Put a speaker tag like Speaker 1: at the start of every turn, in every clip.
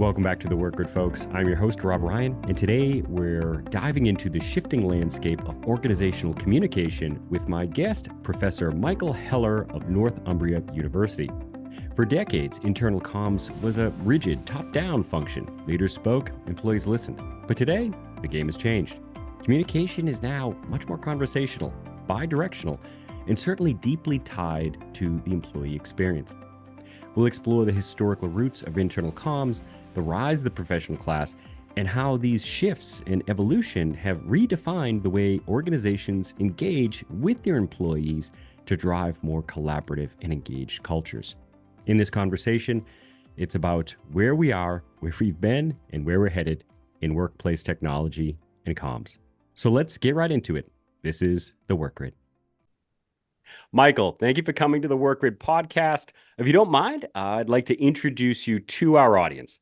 Speaker 1: Welcome back to The Work Grid, folks. I'm your host, Rob Ryan, and today we're diving into the shifting landscape of organizational communication with my guest, Professor Michael Heller of Northumbria University. For decades, internal comms was a rigid, top-down function. Leaders spoke, employees listened. But today, the game has changed. Communication is now much more conversational, bi-directional, and certainly deeply tied to the employee experience. We'll explore the historical roots of internal comms, the rise of the professional class, and how these shifts and evolution have redefined the way organizations engage with their employees to drive more collaborative and engaged cultures. In this conversation, it's about where we are, where we've been, and where we're headed in workplace technology and comms. So let's get right into it. This is The Work Grid. Michael, thank you for coming to the Work Grid podcast. If you don't mind, I'd like to introduce you to our audience.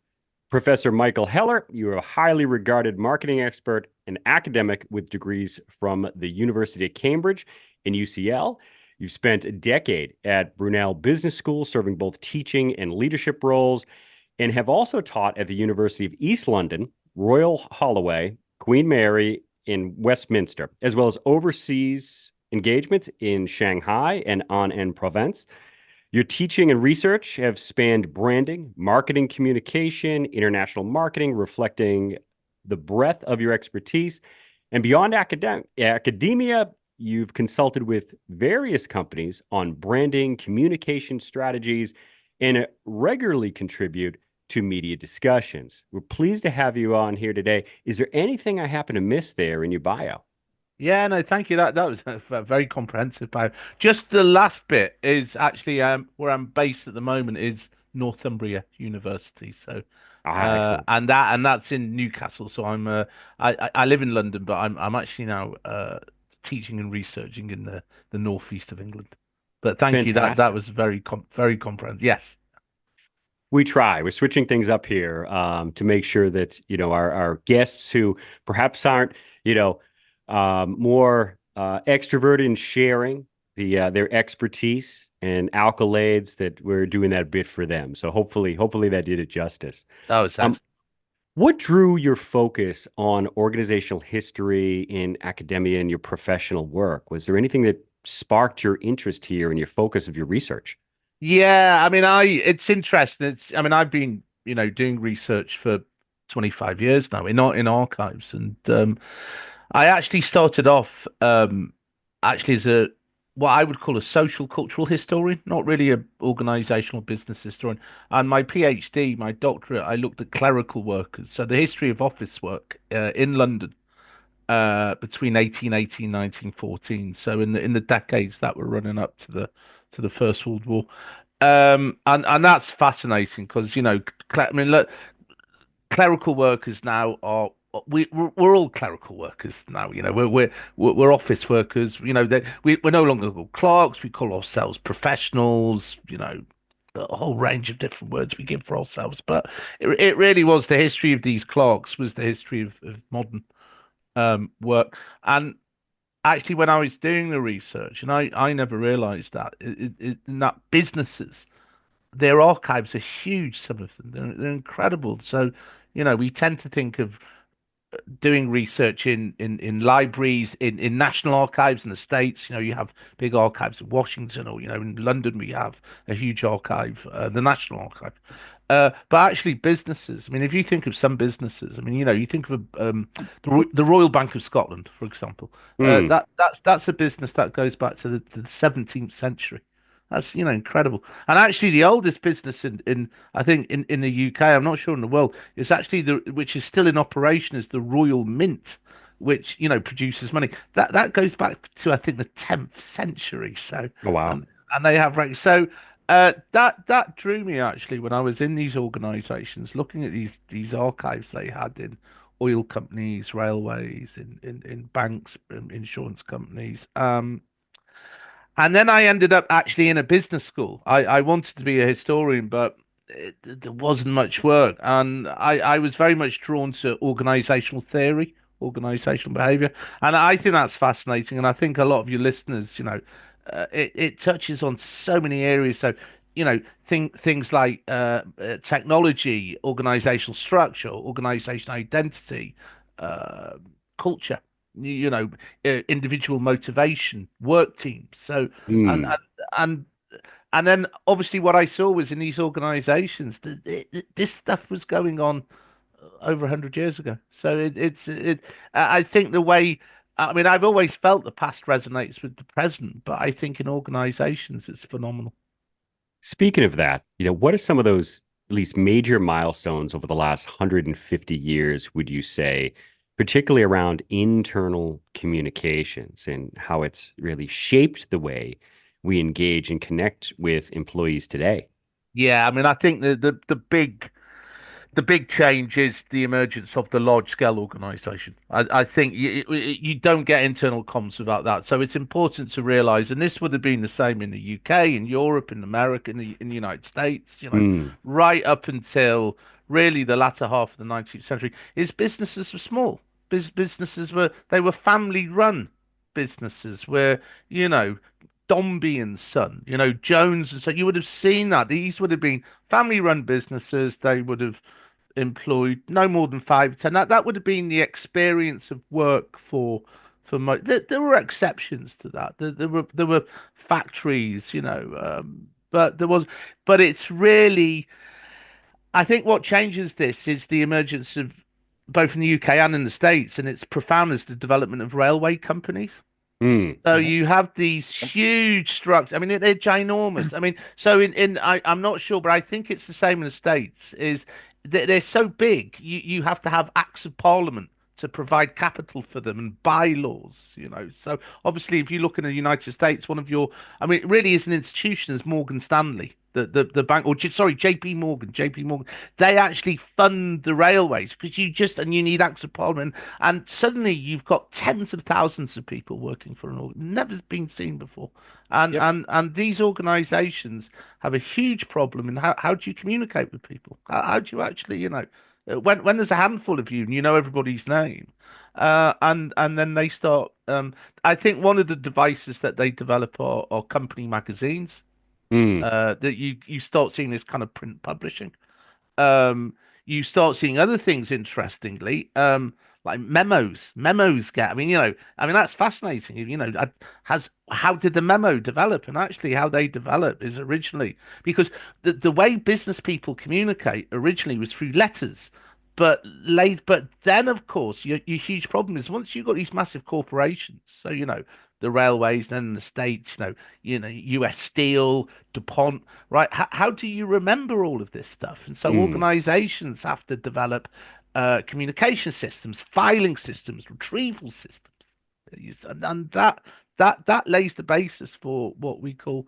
Speaker 1: Professor Michael Heller, you are a highly regarded marketing expert and academic with degrees from the University of Cambridge and UCL. You've spent a decade at Brunel Business School, serving both teaching and leadership roles, and have also taught at the University of East London, Royal Holloway, Queen Mary, in Westminster, as well as overseas engagements in Shanghai and Aix-en-Provence. Your teaching and research have spanned branding, marketing communication, international marketing, reflecting the breadth of your expertise. And beyond academia, you've consulted with various companies on branding, communication strategies, and regularly contribute to media discussions. We're pleased to have you on here today. Is there anything I happen to miss there in your bio?
Speaker 2: Yeah, no, thank you. That was a very comprehensive bio. Just the last bit is actually where I'm based at the moment is Northumbria University. So
Speaker 1: Excellent.
Speaker 2: and that's in Newcastle. So I live in London, but I'm actually now teaching and researching in the northeast of England. But thank you. That
Speaker 1: Fantastic.
Speaker 2: was very comprehensive. Yes.
Speaker 1: We try. We're switching things up here to make sure that, our guests who perhaps aren't, more extroverted in sharing their expertise and accolades, that we're doing that bit for them. So hopefully that did it justice.
Speaker 2: That was excellent.
Speaker 1: What drew your focus on organizational history in academia and your professional work? Was there anything that sparked your interest here and your focus of your research?
Speaker 2: Yeah, I mean, it's interesting. I've been, doing research for 25 years now in archives, and I actually started off actually as a what I would call a social cultural historian, not really a organizational business historian. And my PhD, my doctorate, I looked at clerical workers, so the history of office work in London between 1880 and 1914. So in the decades that were running up to the First World War. And that's fascinating because look, clerical workers now are we're all clerical workers now. We're office workers. We're no longer called clerks. We call ourselves professionals. A whole range of different words we give for ourselves. But it really was the history of these clerks was the history of modern work. And actually, when I was doing the research, and I never realized that in that businesses, their archives are huge. Some of them they're incredible. So we tend to think of doing research in libraries, in national archives in the States. You have big archives in Washington, or in London we have a huge archive, the National Archive. But actually, businesses. I mean, if you think of some businesses, I mean, you think of the Royal Bank of Scotland, for example.
Speaker 1: Mm.
Speaker 2: That's a business that goes back to the 17th century. That's incredible. And actually, the oldest business in I think in the UK, I'm not sure in the world, is actually which is still in operation is the Royal Mint, which produces money. That goes back to I think the 10th century. So
Speaker 1: Oh, wow.
Speaker 2: and they have ranks. So that drew me actually when I was in these organisations, looking at these archives they had in oil companies, railways, in banks, insurance companies. And then I ended up actually in a business school. I wanted to be a historian, but there wasn't much work. And I was very much drawn to organizational theory, organizational behavior. And I think that's fascinating. And I think a lot of your listeners, it touches on so many areas. So, things like technology, organizational structure, organizational identity, uh, culture, you know, individual motivation, work teams. So and
Speaker 1: Mm.
Speaker 2: and and and then obviously what I saw was in these organizations that this stuff was going on over 100 years ago. So I think the way, I mean, I've always felt the past resonates with the present, but I think in organizations it's phenomenal.
Speaker 1: Speaking of that, what are some of those at least major milestones over the last 150 years, would you say, particularly around internal communications and how it's really shaped the way we engage and connect with employees today?
Speaker 2: Yeah, I mean, I think the big change is the emergence of the large scale organization. I think you don't get internal comms without that. So it's important to realize, and this would have been the same in the UK, in Europe, in America, in the United States,
Speaker 1: Mm.
Speaker 2: right up until really the latter half of the 19th century, is businesses were small. Businesses they were family run businesses where, you know, Dombey and Son, Jones and so you would have seen that. These would have been family run businesses. They would have employed no more than 5 10. That would have been the experience of work for most. There were exceptions to that. There were factories, but there was. But it's really, I think, what changes this is the emergence of both in the UK and in the States, and it's profound as the development of railway companies.
Speaker 1: Mm.
Speaker 2: So you have these huge structures. I mean, they're ginormous. I mean, so I'm not sure, but I think it's the same in the States. Is they're so big, you have to have acts of parliament to provide capital for them and bylaws. So obviously, if you look in the United States, I mean, it really is an institution as Morgan Stanley. The bank, or sorry, JP Morgan, they actually fund the railways because you need acts of parliament, and suddenly you've got tens of thousands of people working for an org never been seen before. And
Speaker 1: Yep.
Speaker 2: and these organizations have a huge problem in how do you communicate with people? How do you actually, when there's a handful of you and you know everybody's name, and then they start. I think one of the devices that they develop are company magazines.
Speaker 1: Mm.
Speaker 2: That you start seeing this kind of print publishing. Um, you start seeing other things interestingly, like memos. Memos get. I mean that's fascinating. Has how did the memo develop? And actually, how they develop is originally because the way business people communicate originally was through letters. But then of course your huge problem is once you've got these massive corporations, so the railways, then the states, U.S. Steel, DuPont, right? How do you remember all of this stuff? And so
Speaker 1: Mm.
Speaker 2: organizations have to develop communication systems, filing systems, retrieval systems. And that lays the basis for what we call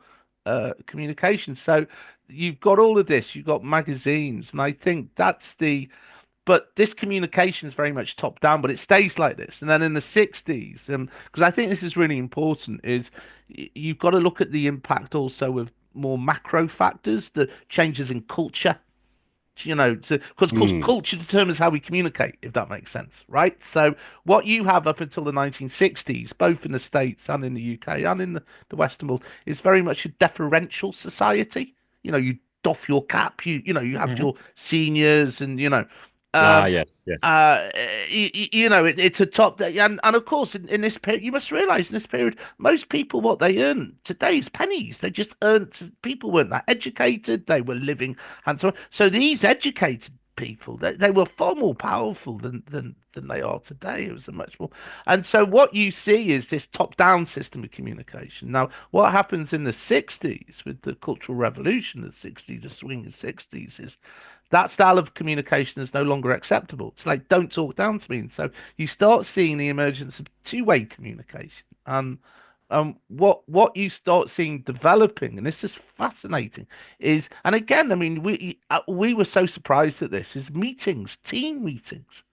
Speaker 2: communication. So you've got all of this, you've got magazines, and I think but this communication is very much top down, but it stays like this. And then in the 60s, because I think this is really important, is you've got to look at the impact also of more macro factors, the changes in culture, because of course
Speaker 1: Mm.
Speaker 2: culture determines how we communicate, if that makes sense, right? So what you have up until the 1960s, both in the States and in the UK and in the Western world, is very much a deferential society. You doff your cap, you have
Speaker 3: Hmm.
Speaker 2: your seniors, and
Speaker 1: Ah,
Speaker 2: um,
Speaker 1: yes, yes.
Speaker 2: it's a top that, and of course in this period, you must realize in this period, most people what they earn today is pennies. They just earned. People weren't that educated. They were living and so on. So these educated people, they were far more powerful than they are today. It was a much more, and so what you see is this top-down system of communication. Now, what happens in the 60s with the Cultural Revolution, the 60s, the swing 60s, is that style of communication is no longer acceptable. It's like, don't talk down to me. And so you start seeing the emergence of two-way communication. What you start seeing developing, and this is fascinating, is, and again, I mean, we were so surprised at this, is meetings, team meetings.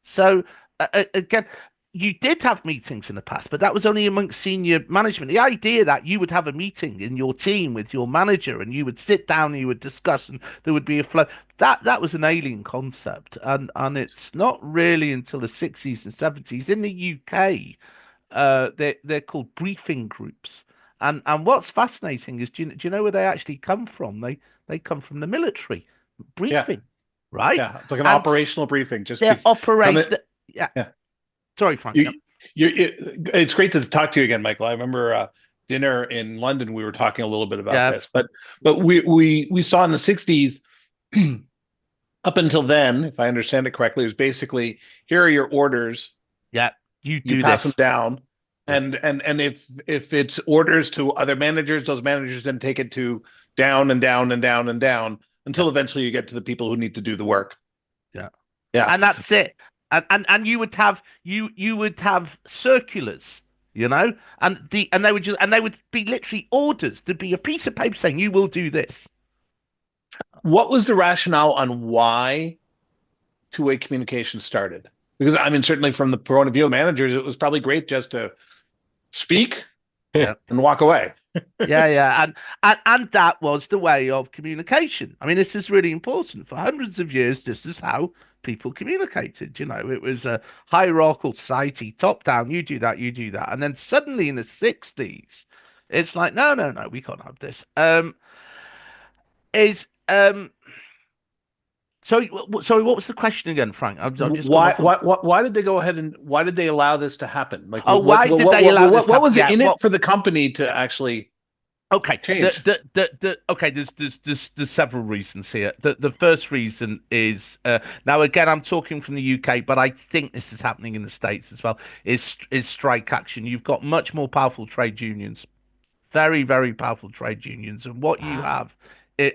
Speaker 2: So again, you did have meetings in the past, but that was only amongst senior management. The idea that you would have a meeting in your team with your manager and you would sit down and you would discuss and there would be a flow, that was an alien concept. And it's not really until the 60s and 70s in the UK, they're called briefing groups. And what's fascinating is, do you know where they actually come from? They come from the military
Speaker 3: Yeah.
Speaker 2: briefing, right?
Speaker 3: Yeah. It's like an
Speaker 2: And
Speaker 3: operational briefing. Just
Speaker 2: their
Speaker 3: come
Speaker 2: operation.
Speaker 3: in.
Speaker 2: Yeah.
Speaker 3: Yeah.
Speaker 2: Sorry, Frank. Yeah.
Speaker 3: You, it's great to talk to you again, Michael. I remember dinner in London. We were talking a little bit about
Speaker 2: Yeah.
Speaker 3: this, but we saw in the '60s up until then, if I understand it correctly, it was basically here are your orders.
Speaker 2: Yeah. You
Speaker 3: You
Speaker 2: do
Speaker 3: pass them
Speaker 2: this.
Speaker 3: down,
Speaker 2: Yeah.
Speaker 3: and if it's orders to other managers, those managers then take it to down and down and down and down
Speaker 2: Yeah.
Speaker 3: until eventually you get to the people who need to do the work.
Speaker 2: Yeah.
Speaker 3: Yeah.
Speaker 2: And that's it. And you would have circulars, and they would be literally orders. There'd be a piece of paper saying you will do this.
Speaker 3: What was the rationale on why two-way communication started? Because I mean, certainly from the point of view of managers, it was probably great just to speak
Speaker 2: Yeah.
Speaker 3: and walk away.
Speaker 2: Yeah, yeah, and that was the way of communication. I mean, this is really important. For hundreds of years, this is how people communicated. It was a hierarchical society, top down. You do that, and then suddenly in the '60s, it's like, no, no, no, we can't have this. Is Sorry, sorry, what was the question again, Frank? I've just gone
Speaker 3: Why,
Speaker 2: off on.
Speaker 3: why did they go ahead and why did they allow this to happen? Like,
Speaker 2: Oh, why did they allow this to
Speaker 3: what
Speaker 2: happen?
Speaker 3: was it
Speaker 2: Yeah,
Speaker 3: in it
Speaker 2: well,
Speaker 3: for the company to actually
Speaker 2: okay.
Speaker 3: change?
Speaker 2: Okay. There's several reasons here. The first reason is now again I'm talking from the UK, but I think this is happening in the States as well. Is strike action? You've got much more powerful trade unions, very, very powerful trade unions, and what you
Speaker 3: Wow.
Speaker 2: have,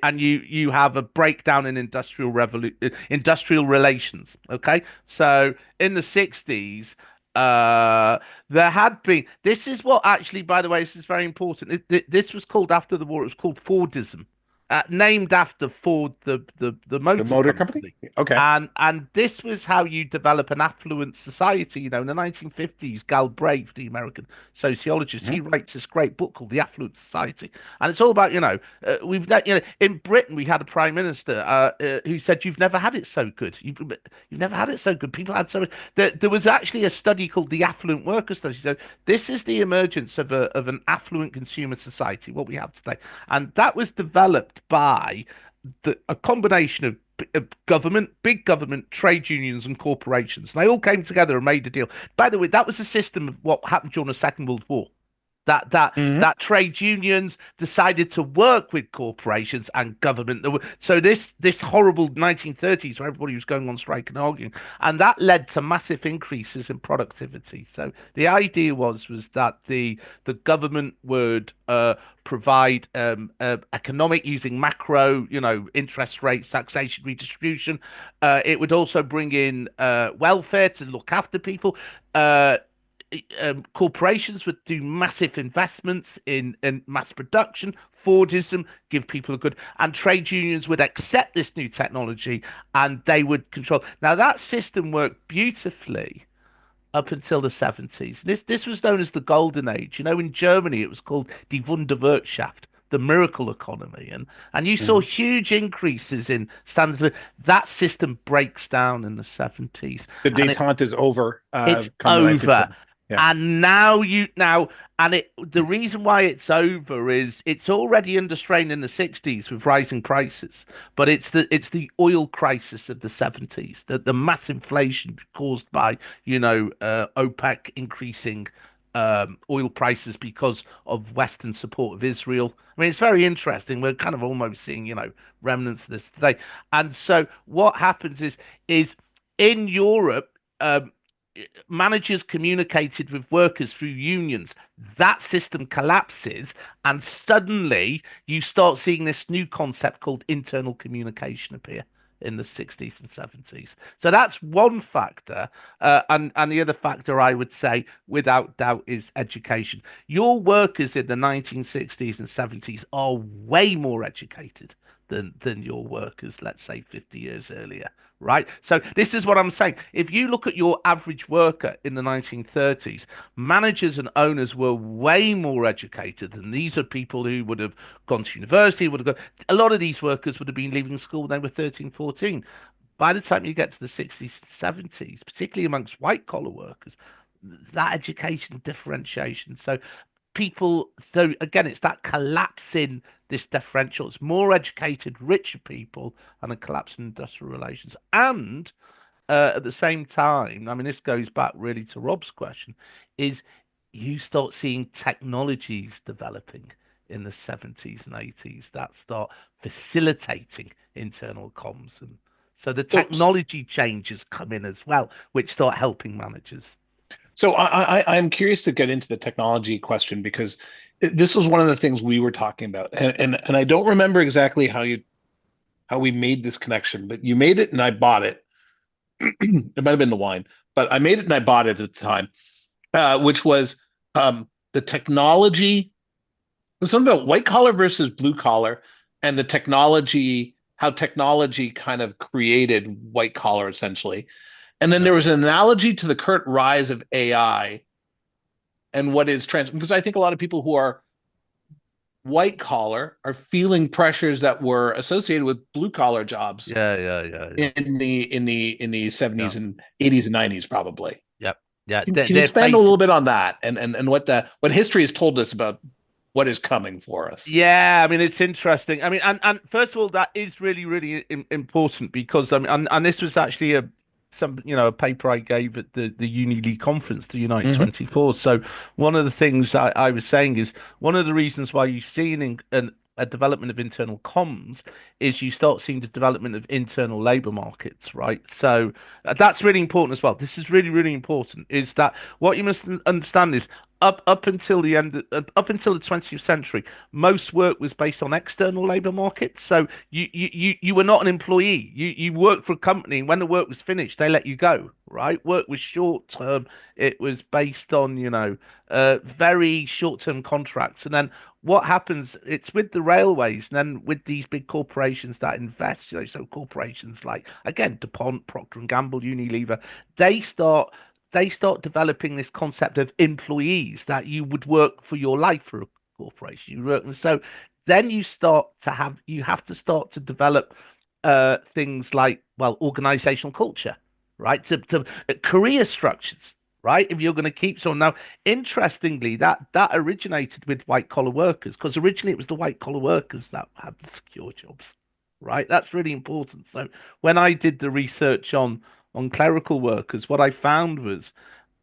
Speaker 2: and you have a breakdown in industrial relations. Okay, so in the '60s, there had been. This is what actually, by the way, this is very important. This was called after the war. It was called Fordism, named after Ford, the
Speaker 3: The
Speaker 2: motor
Speaker 3: motor company?
Speaker 2: company.
Speaker 3: Okay.
Speaker 2: And this was how you develop an affluent society. In the 1950s, Galbraith, the American sociologist, he
Speaker 3: Mhm.
Speaker 2: writes this great book called The Affluent Society, and it's all about in Britain we had a prime minister who said you've never had it so good. You've never had it so good. People had so much. There was actually a study called the Affluent Worker Study. So this is the emergence of an affluent consumer society, what we have today, and that was developed by a combination of government, big government, trade unions, and corporations. And they all came together and made a deal. By the way, that was a system of what happened during the Second World War.
Speaker 3: Mhm.
Speaker 2: That trade unions decided to work with corporations and government. So this horrible 1930s where everybody was going on strike and arguing, and that led to massive increases in productivity. So the idea was that the government would provide economic using macro, interest rates, taxation, redistribution. It would also bring in welfare to look after people. Uh, Corporations would do massive investments in mass production, Fordism, give people a good, and trade unions would accept this new technology and they would control. Now that system worked beautifully up until the '70s. This was known as the Golden Age. In Germany it was called Die Wunderwirtschaft, the miracle economy, and you saw
Speaker 3: Mhm.
Speaker 2: huge increases in standards. That system breaks down in the '70s,
Speaker 3: The
Speaker 2: and
Speaker 3: détente is over
Speaker 2: it's
Speaker 3: come the
Speaker 2: over.
Speaker 3: 1970s. Yeah.
Speaker 2: And now the reason why it's over is it's already under strain in the '60s with rising prices, but it's the oil crisis of the '70s, the mass inflation caused by OPEC increasing oil prices because of Western support of Israel. I mean, it's very interesting. We're kind of almost seeing remnants of this today. And so what happens is in Europe. Managers communicated with workers through unions. That system collapses, and suddenly you start seeing this new concept called internal communication appear in the '60s and '70s. So that's one factor. And the other factor I would say, without doubt, is education. Your workers in the 1960s and '70s are way more educated than your workers, let's say 50 years earlier, right? So this is what I'm saying. If you look at your average worker in the 1930s, managers and owners were way more educated, and these are people who would have gone to university, would have gone. A lot of these workers would have been leaving school when they were 13, 14. By the time you get to the '60s, '70s, particularly amongst white collar workers, that education differentiation. So people. So again, it's that collapse in this differential. It's more educated, richer people, and a collapse in industrial relations. And at the same time, I mean, this goes back really to Rob's question, is you start seeing technologies developing in the 70s and 80s that start facilitating internal comms. And so the technology changes come in as well, which start helping managers.
Speaker 3: So I'm curious to get into the technology question because this was one of the things we were talking about, and I don't remember exactly how we made this connection, but you made it and I bought it. It might have been the wine, but I made it and I bought it at the time, which was the technology. It was something about white collar versus blue collar, and the technology, how technology kind of created white collar essentially. And then there was an analogy to the current rise of AI and what is because I think a lot of people who are white collar are feeling pressures that were associated with blue collar jobs.
Speaker 2: Yeah.
Speaker 3: In the 70s and 80s and 90s probably.
Speaker 2: Yep. Yeah.
Speaker 3: Can you expand a little bit on that and what history has told us about what is coming for us?
Speaker 2: Yeah, I mean it's interesting. I mean, and first of all, that is really, really important because I mean, and this was actually a paper I gave at the Uni conference, the Unite 24. So one of the things I was saying is one of the reasons why you've seen a development of internal comms is you start seeing the development of internal labor markets, right? So that's really important as well. This is really, really important. Is that what you must understand is up until the 20th century, most work was based on external labor markets. So you were not an employee. You worked for a company. And when the work was finished, they let you go, right? Work was short term. It was based on very short term contracts. And then what happens? It's with the railways, and then with these big corporations that invest. So corporations like again DuPont, Procter and Gamble, Unilever, they start developing this concept of employees that you would work for your life for a corporation. You work, and so then you have to start to develop things like organizational culture, right? To career structures, right? If you're going to keep someone now, interestingly, that originated with white collar workers because originally it was the white collar workers that had the secure jobs, right? That's really important. So when I did the research on clerical workers, what I found was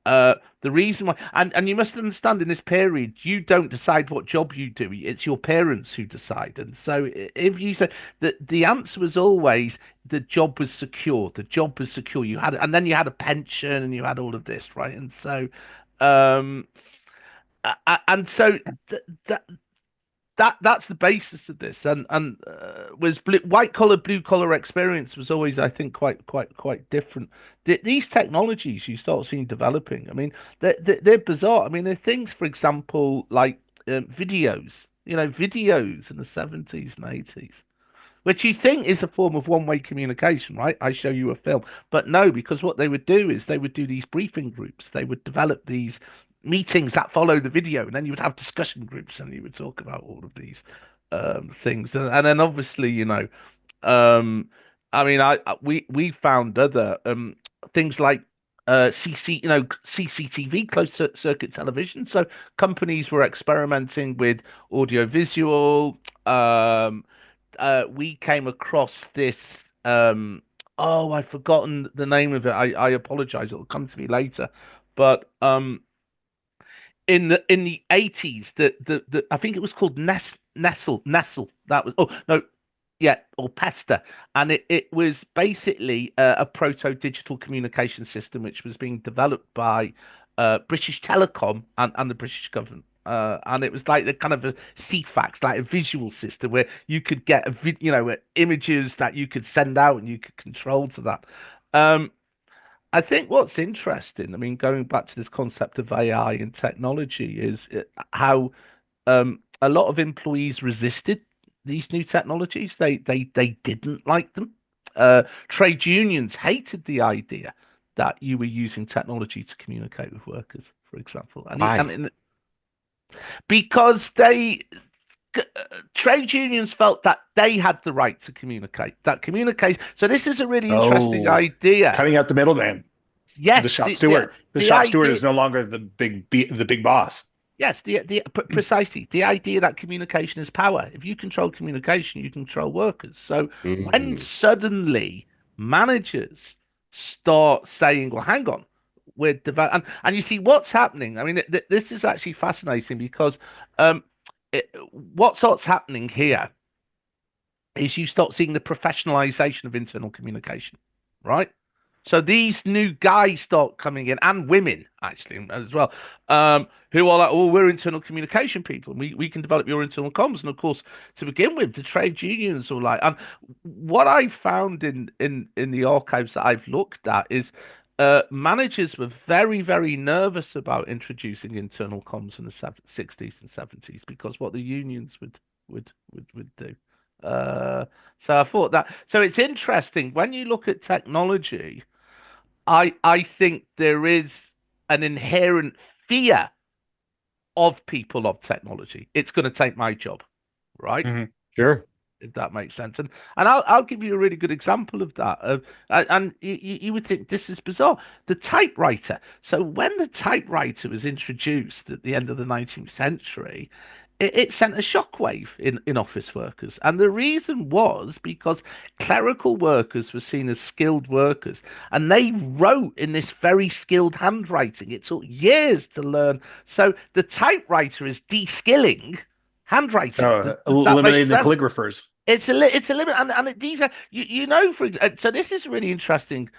Speaker 2: the reason why, and you must understand in this period, you don't decide what job you do, it's your parents who decide. And so if you say that the answer was always the job was secure, you had, and then you had a pension and you had all of this, right? And so, and so that's the basis of this, and was white collar, blue collar experience was always, I think, quite different. These technologies you start seeing developing, I mean, they're bizarre. I mean, there are things, for example, like videos, videos in the 70s and 80s, which you think is a form of one-way communication, right? I show you a film, but no, because what they would do is they would do these briefing groups. They would develop these meetings that follow the video, and then you would have discussion groups, and you would talk about all of these things, and then obviously, I mean, we found other things like CCTV, closed circuit television. So companies were experimenting with audio visual. We came across this. I've forgotten the name of it. I apologize. It'll come to me later. But in the 80s, the I think it was called Nestle. That was or Pesta, and it was basically a proto digital communication system which was being developed by British Telecom and the British government. And it was like the kind of a CFAX, like a visual system where you could get images that you could send out and you could control to that. I think what's interesting, I mean, going back to this concept of AI and technology, is how a lot of employees resisted these new technologies. They didn't like them. Trade unions hated the idea that you were using technology to communicate with workers, for example. Because trade unions felt that they had the right to communicate. So this is a really interesting idea.
Speaker 3: Cutting out the middleman.
Speaker 2: Yes,
Speaker 3: the shop steward. The shop steward is no longer the big boss.
Speaker 2: Yes, precisely the idea that communication is power. If you control communication, you control workers. So when
Speaker 1: Mm.
Speaker 2: suddenly managers start saying, "Well, hang on, we're develop," and you see what's happening. I mean, this is actually fascinating because um, what's happening here is you start seeing the professionalization of internal communication, right? So these new guys start coming in, and women actually as well, who are like, "Oh, we're internal communication people, and we can develop your internal comms." And of course, to begin with, the trade unions are like, and what I found in the archives that I've looked at is managers were very nervous about introducing internal comms in the 60s and 70s because what the unions would do. Uh, so I thought that. So it's interesting when you look at technology. I think there is an inherent fear of people of technology. It's going to take my job, right?
Speaker 1: Sure.
Speaker 2: If that makes sense. And I'll give you a really good example of that. And you would think this is bizarre. The typewriter. So when the typewriter was introduced at the end of the 19th century, it sent a shockwave in office workers. And the reason was because clerical workers were seen as skilled workers, and they wrote in this very skilled handwriting. It took years to learn. So the typewriter is de-skilling handwriting. Does that make
Speaker 3: Eliminating the
Speaker 2: sense?
Speaker 3: calligraphers.
Speaker 2: It's a limit, and these are you know so this is really interesting.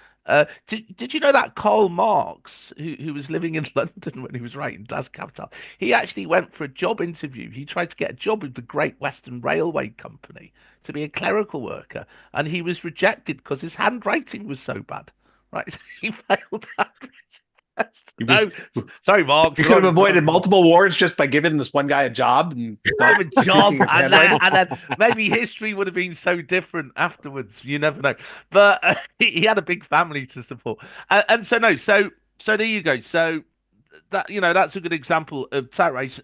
Speaker 2: Did you know that Karl Marx, who was living in London when he was writing Das Kapital, he actually went for a job interview. He tried to get a job with the Great Western Railway Company to be a clerical worker, and he was rejected because his handwriting was so bad. Right, so he failed that test.
Speaker 3: You,
Speaker 2: No, sorry, Marx.
Speaker 3: you could have avoided multiple wars just by giving this one guy a job and not
Speaker 2: A job,
Speaker 3: critiquing his
Speaker 2: and then,
Speaker 3: handwriting.
Speaker 2: maybe history would have been so different afterwards. You never know. But he had a big family to support, and so no, so there you go. So that that's a good example of typewriters.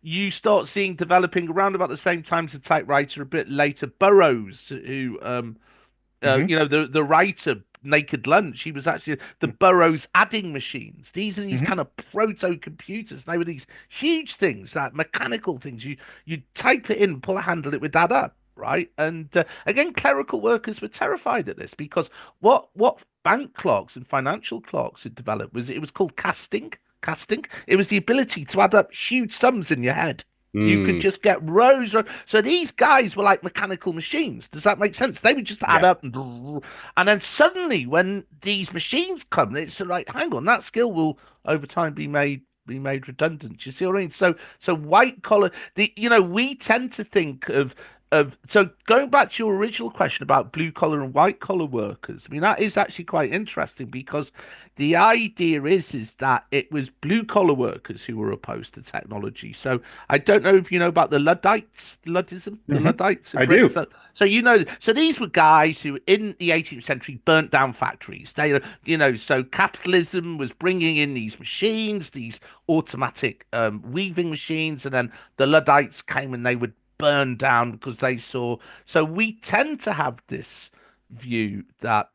Speaker 2: You start seeing developing around about the same time as a typewriter, a bit later, Burroughs, who
Speaker 3: Hmm.
Speaker 2: the writer Naked Lunch. He was actually the Burroughs adding machines. These are these
Speaker 3: Hmm.
Speaker 2: kind of proto computers. They were these huge things, like mechanical things. You type it in, pull a handle, it would add up, right? And again, clerical workers were terrified at this because what bank clerks and financial clerks had developed was it was called casting. Casting. It was the ability to add up huge sums in your head. You could
Speaker 1: Mm.
Speaker 2: just get rows. So these guys were like mechanical machines. Does that make sense? They would just add
Speaker 1: Yeah.
Speaker 2: up, and then suddenly, when these machines come, it's like, hang on, that skill will over time be made redundant. You see what I mean? So white collar. We tend to think of so going back to your original question about blue collar and white collar workers. I mean, that is actually quite interesting because the idea is that it was blue collar workers who were opposed to technology. So I don't know if you know about the Luddites, Luddism, the
Speaker 3: Hmm.
Speaker 2: Luddites in
Speaker 3: I
Speaker 2: Britain.
Speaker 3: do.
Speaker 2: So these were guys who in the 18th century burnt down factories. So capitalism was bringing in these machines, these automatic weaving machines, and then the Luddites came and they would burn down because they saw. So we tend to have this view that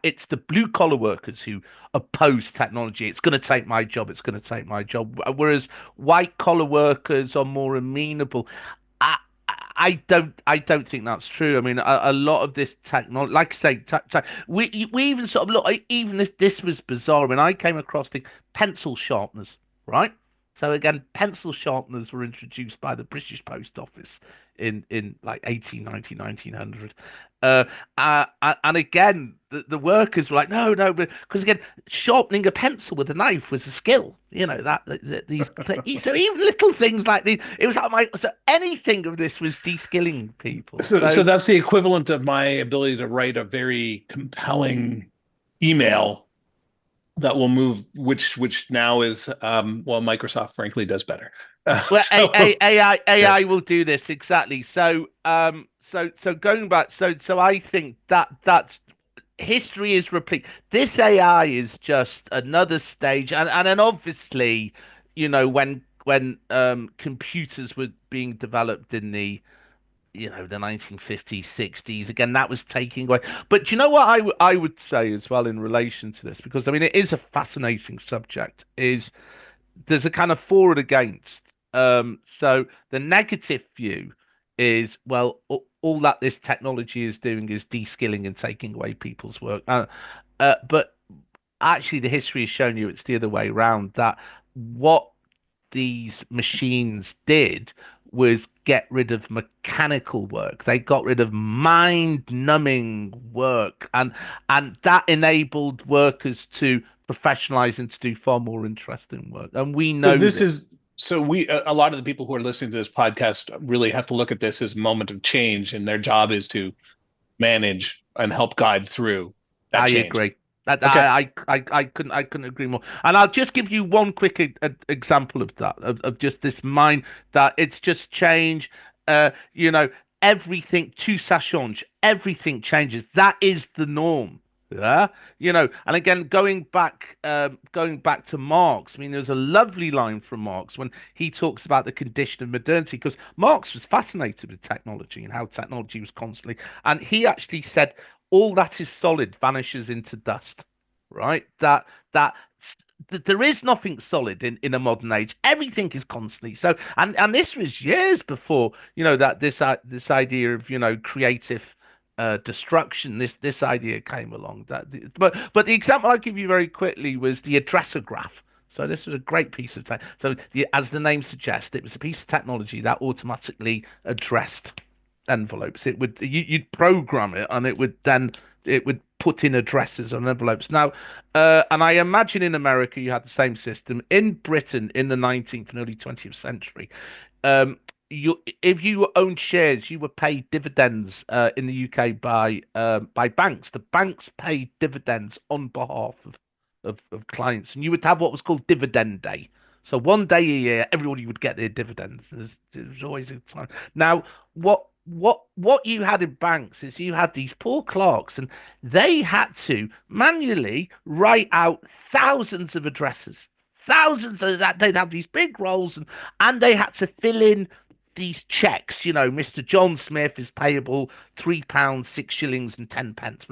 Speaker 2: it's the blue collar workers who oppose technology. It's going to take my job. It's going to take my job. Whereas white collar workers are more amenable. I, I don't think that's true. I mean, a lot of this technology, like I say, we even sort of look. Even if this was bizarre, I mean, I came across the pencil sharpeners, right? So again, pencil sharpeners were introduced by the British Post Office in like 1890, 1900. And again, the workers were like, no, but because again, sharpening a pencil with a knife was a skill. So even little things like these, it was like so anything of this was de-skilling people.
Speaker 3: So
Speaker 2: So
Speaker 3: that's the equivalent of my ability to write a very compelling email that will move, which now is well, Microsoft frankly does better.
Speaker 2: well,
Speaker 3: So yeah.
Speaker 2: AI will do this exactly. So going back, so I think that's history is replete. This AI is just another stage, and then obviously, when computers were being developed in the 1950s, 60s, again, that was taking away. But you know what I would say as well in relation to this, because I mean it is a fascinating subject, is there's a kind of for and against. So the negative view is, well, all that this technology is doing is de-skilling and taking away people's work. But actually, the history has shown you it's the other way around. That what these machines did was get rid of mechanical work. They got rid of mind-numbing work, and that enabled workers to professionalize and to do far more interesting work. And we
Speaker 3: So
Speaker 2: know
Speaker 3: this
Speaker 2: that.
Speaker 3: is so we a lot of the people who are listening to this podcast really have to look at this as a moment of change, and their job is to manage and help guide through that
Speaker 2: I
Speaker 3: change.
Speaker 2: agree.
Speaker 3: Okay.
Speaker 2: I couldn't agree more. And I'll just give you one quick example of that, of just this mind that it's just change. You know, everything tout ça change. Everything changes. That is the norm. Yeah, and again, going back to Marx. I mean, there's a lovely line from Marx when he talks about the condition of modernity, because Marx was fascinated with technology and how technology was constantly, and he actually said all that is solid vanishes into dust, right? That there is nothing solid in a modern age. Everything is constantly so, and this was years before that this idea of creative destruction. This idea came along. But the example I give you very quickly was the addressograph. So this was a great piece of tech. So as the name suggests, it was a piece of technology that automatically addressed envelopes. You'd program it, and it would put in addresses on envelopes. Now, and I imagine in America you had the same system. In Britain, in the 19th and early 20th century, you if you owned shares, you were paid dividends in the UK by banks. The banks paid dividends on behalf of clients, and you would have what was called dividend day. So one day a year, everybody would get their dividends. It was always a time. Now, what you had in banks is you had these poor clerks, and they had to manually write out thousands of addresses, thousands of that. They'd have these big rolls, and they had to fill in these checks. Mr. John Smith is payable £3, 6 shillings and 10 pence.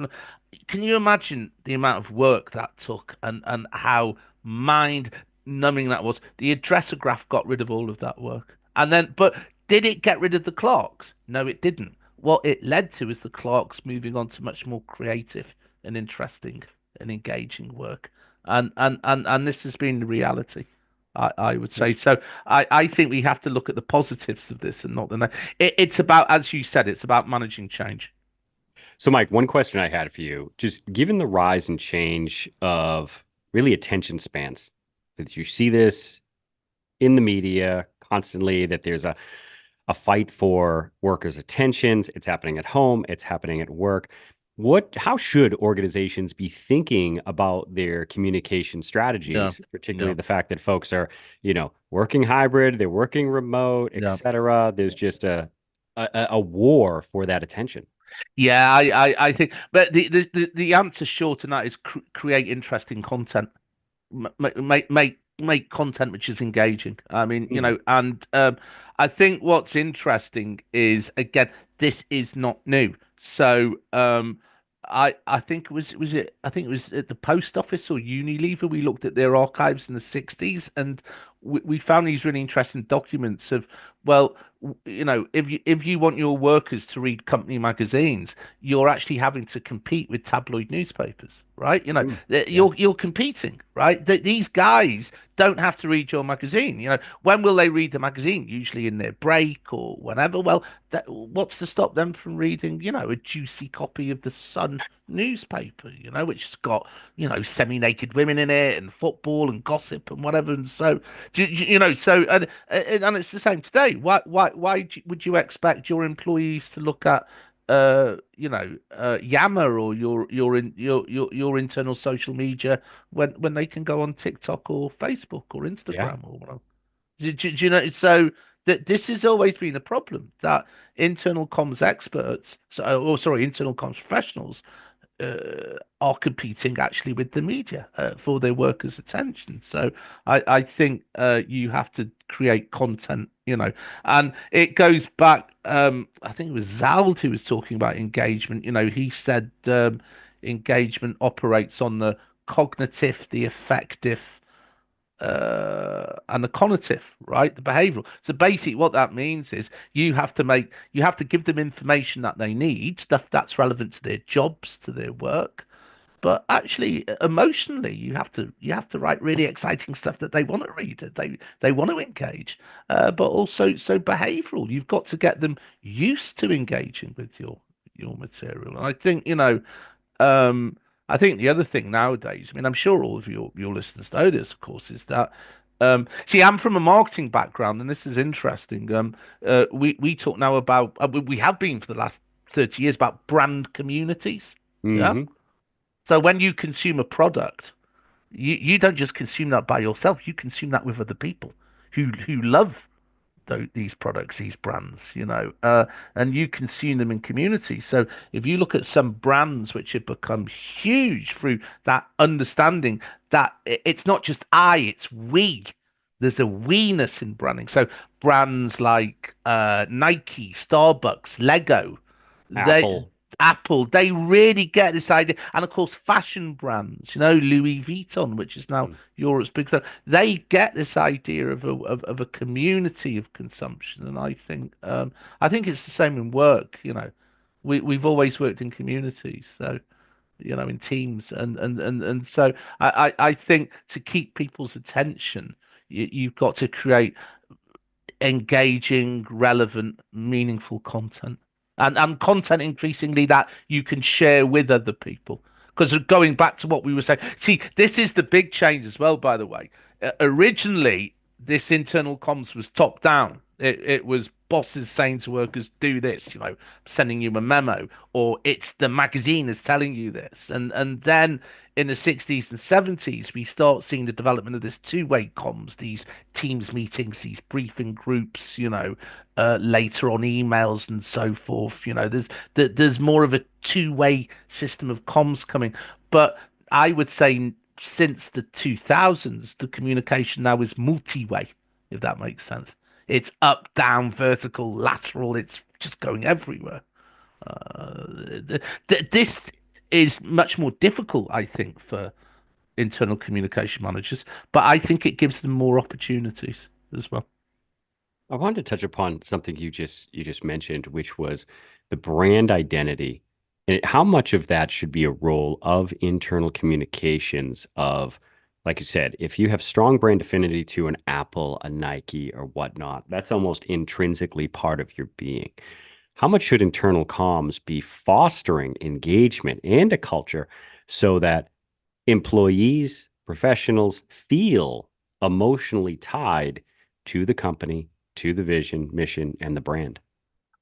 Speaker 2: Can you imagine the amount of work that took, and how mind numbing that was? The addressograph got rid of all of that work. But did it get rid of the clerks? No, it didn't. What it led to is the clerks moving on to much more creative and interesting and engaging work. And this has been the reality. I would say so. I think we have to look at the positives of this and not it's about, as you said, it's about managing change.
Speaker 1: So, Mike, one question I had for you, just given the rise and change of really attention spans, that you see this in the media constantly, that there's a fight for workers' attentions. It's happening at home, it's happening at work. How should organizations be thinking about their communication
Speaker 2: Yeah,
Speaker 1: strategies, particularly
Speaker 2: yeah,
Speaker 1: the fact that folks are, working hybrid, they're working remote, et
Speaker 2: yeah.
Speaker 1: cetera. There's just a war for that attention.
Speaker 2: Yeah, I think, but the answer short to that is create interesting content. Make content which is engaging. I mean,
Speaker 3: Hmm.
Speaker 2: and I think what's interesting is, again, this is not new. So I think I think it was at the post office or Unilever. We looked at their archives in the 60s, and we found these really interesting documents of, well, if you want your workers to read company magazines, you're actually having to compete with tabloid newspapers, right?
Speaker 1: Yeah.
Speaker 2: You're competing, right? These guys don't have to read your magazine. When will they read the magazine? Usually in their break or whenever. Well, what's to stop them from reading, a juicy copy of the Sun newspaper, which has got, semi-naked women in it and football and gossip and whatever. And so, so and it's the same today. Would you expect your employees to look at Yammer or your internal social media when they can go on TikTok or Facebook or
Speaker 1: Yeah.
Speaker 2: Instagram or whatever? Do you know? So that this has always been a problem, that internal comms experts, or sorry, internal comms professionals are competing actually with the media for their workers' attention. So I think you have to create content, and it goes back. I think it was Zald who was talking about engagement. He said engagement operates on the cognitive, the affective, and the cognitive, right? The behavioral. So basically, what that means is you have to give them information that they need, stuff that's relevant to their jobs, to their work. But actually, emotionally, you have to write really exciting stuff that they want to read, that they want to engage. But also, so behavioral. You've got to get them used to engaging with your material. And I think, I think the other thing nowadays, I mean, I'm sure all of your listeners know this, of course, is that see, I'm from a marketing background, and this is interesting. We talk now about we have been for the last 30 years about brand communities. Yeah.
Speaker 1: Hmm.
Speaker 2: So when you consume a product, you don't just consume that by yourself. You consume that with other people who love these products, these brands, and you consume them in community. So if you look at some brands which have become huge through that understanding that it's not just I, it's we. There's a we-ness in branding. So brands like Nike, Starbucks, Lego, they
Speaker 1: Apple.
Speaker 2: Apple, they really get this idea. And of course, fashion brands, Louis Vuitton, which is now
Speaker 1: Mm.
Speaker 2: Europe's big, they get this idea of a community of consumption. And I think it's the same in work. We've always worked in communities, so in teams, and so I think to keep people's attention, you've got to create engaging, relevant, meaningful content, and content increasingly that you can share with other people. Because going back to what we were saying, see, this is the big change as well. By the way, originally this internal comms was top down. It was bosses saying to workers, "Do this," sending you a memo, or it's the magazine is telling you this, and then in the 60s and 70s, we start seeing the development of this two-way comms, these Teams meetings, these briefing groups, later on emails and so forth. There's more of a two-way system of comms coming. But I would say since the 2000s, the communication now is multi-way, if that makes sense. It's up, down, vertical, lateral. It's just going everywhere. This is much more difficult, I think, for internal communication managers, but I think it gives them more opportunities as well.
Speaker 1: I wanted to touch upon something you just mentioned, which was the brand identity, and how much of that should be a role of internal communications of, like you said, if you have strong brand affinity to an Apple, a Nike, or whatnot, that's almost intrinsically part of your being. How much should internal comms be fostering engagement and a culture so that employees, professionals feel emotionally tied to the company, to the vision, mission, and the brand?